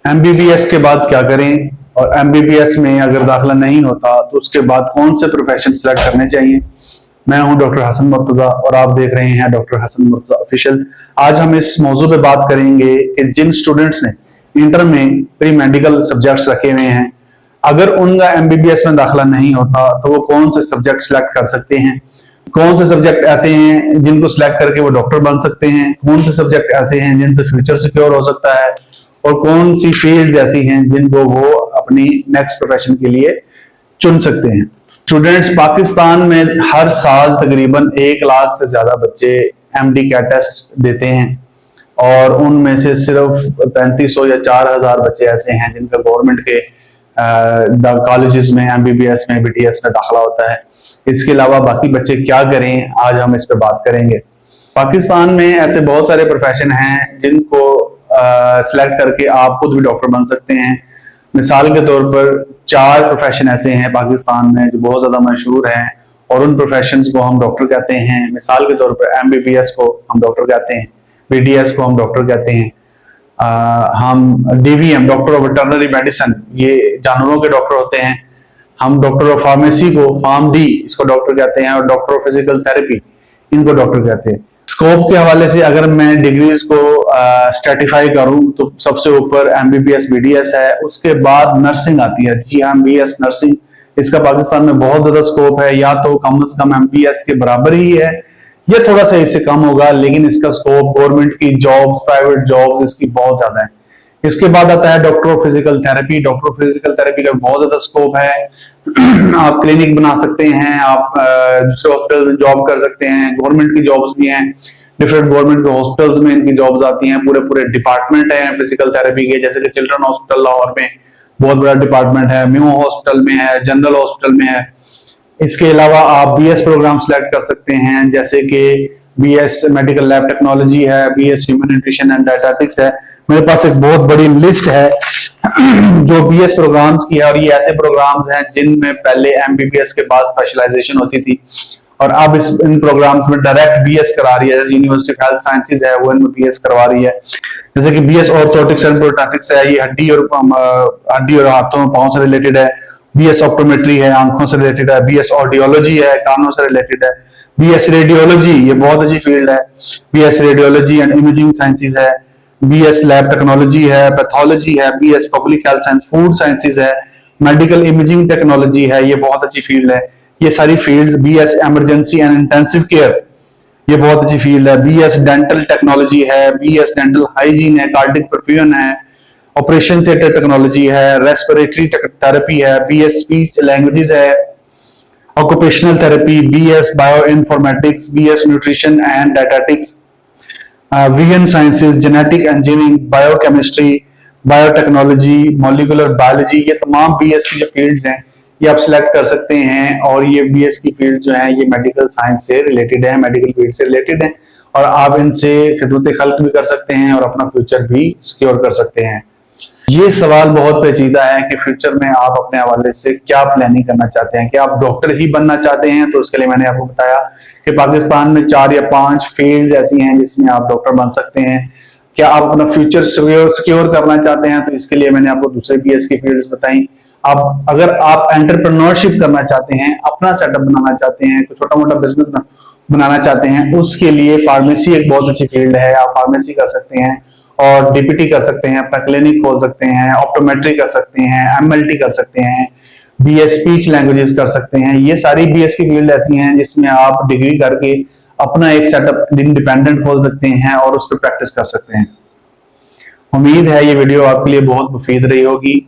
MBBS के बाद क्या करें, और एमबीबीएस में अगर दाखिला नहीं होता तो उसके बाद कौन से प्रोफेशन सेलेक्ट करने चाहिए। मैं हूं डॉक्टर हसन मुर्तजा और आप देख रहे हैं डॉक्टर हसन मुर्तजा ऑफिशियल। आज हम इस मौजू पे बात करेंगे कि जिन स्टूडेंट्स ने इंटर में प्री मेडिकल सब्जेक्ट्स रखे हुए हैं, अगर उनका एमबीबीएस में दाखिला नहीं होता तो वो कौन से सब्जेक्ट सिलेक्ट कर सकते हैं, कौन से सब्जेक्ट ऐसे हैं जिनको सिलेक्ट करके वो डॉक्टर बन सकते हैं, कौन से सब्जेक्ट ऐसे हैं जिनसे फ्यूचर सिक्योर हो सकता है, और कौन सी फील्ड्स ऐसी हैं जिनको वो अपनी नेक्स्ट प्रोफेशन के लिए चुन सकते हैं। स्टूडेंट्स, पाकिस्तान में हर साल तकरीबन 1 लाख से ज्यादा बच्चे एमडी कैट टेस्ट देते हैं और उनमें से सिर्फ 3500 या 4000 बच्चे ऐसे हैं जिनका गवर्नमेंट के कॉलेजेस में एमबीबीएस में बीडीएस में दाखिला होता है। इसके अलावा बाकी बच्चे क्या करें, आज हम इस पे बात करेंगे। पाकिस्तान में ऐसे बहुत सारे प्रोफेशन हैं जिनको सिलेक्ट करके आप खुद भी डॉक्टर बन सकते हैं। मिसाल के तौर पर 4 प्रोफेशन ऐसे हैं पाकिस्तान में जो बहुत ज्यादा मशहूर हैं और उन प्रोफेशंस को हम डॉक्टर कहते हैं। मिसाल के तौर पर एमबीबीएस को हम डॉक्टर कहते हैं, बीडीएस को हम डॉक्टर कहते हैं, हम DVM doctor of veterinary medicine ये जानवरों के डॉक्टर होते हैं, हम डॉक्टर ऑफ फार्मेसी को फार्म डी इसको डॉक्टर कहते हैं, और डॉक्टर ऑफ फिजिकल थेरेपी इनको डॉक्टर कहते हैं। स्कोप के हवाले से अगर मैं डिग्रीज को स्ट्रेटिफाई करूं तो सबसे ऊपर एमबीबीएस बीडीएस है, उसके बाद नर्सिंग आती है, जीएमबीएस नर्सिंग। इसका पाकिस्तान में बहुत ज्यादा स्कोप है, या तो कम से कम एमबीएस के बराबर ही है या थोड़ा सा इससे कम होगा, लेकिन इसका स्कोप गवर्नमेंट की जॉब्स, प्राइवेट जॉब्स इसकी बहुत ज्यादा है। इसके बाद आता है doctor of physical therapy. Doctor of physical therapy का बहुत ज्यादा स्कोप है। आप क्लिनिक बना सकते हैं, आप दूसरे हॉस्पिटल में जॉब कर सकते हैं, गवर्नमेंट की जॉब्स भी हैं, डिफरेंट गवर्नमेंट के हॉस्पिटल्स में इनकी जॉब्स आती हैं। पूरे पूरे डिपार्टमेंट है फिजिकल थेरेपी के, जैसे कि चिल्ड्रन हॉस्पिटल लाहौर में बहुत बड़ा डिपार्टमेंट है, म्यू हॉस्पिटल में है, जनरल हॉस्पिटल में है। इसके अलावा आप बीएस प्रोग्राम सिलेक्ट कर सकते हैं, जैसे कि बीएस मेडिकल लैब टेक्नोलॉजी है, BS human nutrition and dietetics है। मेरे पास एक बहुत बड़ी लिस्ट है जो बीएस प्रोग्राम्स की है, और ये ऐसे प्रोग्राम्स हैं जिनमें पहले एमबीबीएस के बाद स्पेशलाइजेशन होती थी और अब इन प्रोग्राम्स में डायरेक्ट बीएस करा रही है। जैसे यूनिवर्सिटी ऑफ हेल्थ साइंसेज है वो इनमें बीएस करवा रही है। जैसे कि बीएस ऑर्थोटिक्स एंड प्रोस्थेटिक्स है, ये हड्डी और हाथों पांव से रिलेटेड है। बीएस ऑप्टोमेट्री है, आंखों से रिलेटेड है। बीएस ऑडियोलॉजी है, कानों से रिलेटेड है। बीएस रेडियोलॉजी, ये बहुत अच्छी फील्ड है। BS radiology and imaging sciences है। बीएस लैब टेक्नोलॉजी है, पैथोलॉजी है। BS public health science, food sciences है। मेडिकल इमेजिंग टेक्नोलॉजी है, ये बहुत अच्छी फील्ड है। ये सारी fields. BS emergency and intensive care, ये बहुत अच्छी फील्ड है। बीएस डेंटल टेक्नोलॉजी है, बीएस डेंटल हाइजीन है, कार्डिक परफ्यूजन है, ऑपरेशन थिएटर टेक्नोलॉजी है, रेस्पिरेटरी थेरेपी है, बीएस स्पीच लैंग्वेजेस है, occupational therapy, BS bio informatics, BS nutrition and dietetics, vegan sciences, genetic engineering, biochemistry, biotechnology, molecular biology, ये तमाम BS की जो fields हैं ये आप सिलेक्ट कर सकते हैं। और ये बीएस की फील्ड जो है ये मेडिकल साइंस से रिलेटेड है, मेडिकल फील्ड से रिलेटेड है, और आप इनसे खिदमत खल्क भी कर सकते हैं और अपना फ्यूचर भी सिक्योर कर सकते हैं। ये सवाल बहुत पेचीदा है कि फ्यूचर में आप अपने हवाले से क्या प्लानिंग करना चाहते हैं। कि आप डॉक्टर ही बनना चाहते हैं, तो उसके लिए मैंने आपको बताया कि पाकिस्तान में 4 या 5 फील्ड्स ऐसी हैं जिसमें आप डॉक्टर बन सकते हैं। क्या आप अपना फ्यूचर सिक्योर करना चाहते हैं, तो इसके लिए मैंने आपको दूसरे बीएस की फील्ड्स बताई। आप अगर आप एंटरप्रेन्योरशिप करना चाहते हैं, अपना सेटअप बनाना चाहते हैं, कोई छोटा मोटा बिजनेस बनाना चाहते हैं, उसके लिए फार्मेसी एक बहुत अच्छी फील्ड है। आप फार्मेसी कर सकते हैं और डीपीटी कर सकते हैं, अपना क्लिनिक खोल सकते हैं, ऑप्टोमेट्री कर सकते हैं, एमएलटी कर सकते हैं, बीएस स्पीच लैंग्वेजेस कर सकते हैं। ये सारी बीएस की फील्ड ऐसी हैं जिसमें आप डिग्री करके अपना एक सेटअप इंडिपेंडेंट खोल सकते हैं और उस पर प्रैक्टिस कर सकते हैं। उम्मीद है ये वीडियो आपके लिए बहुत मुफीद रही होगी।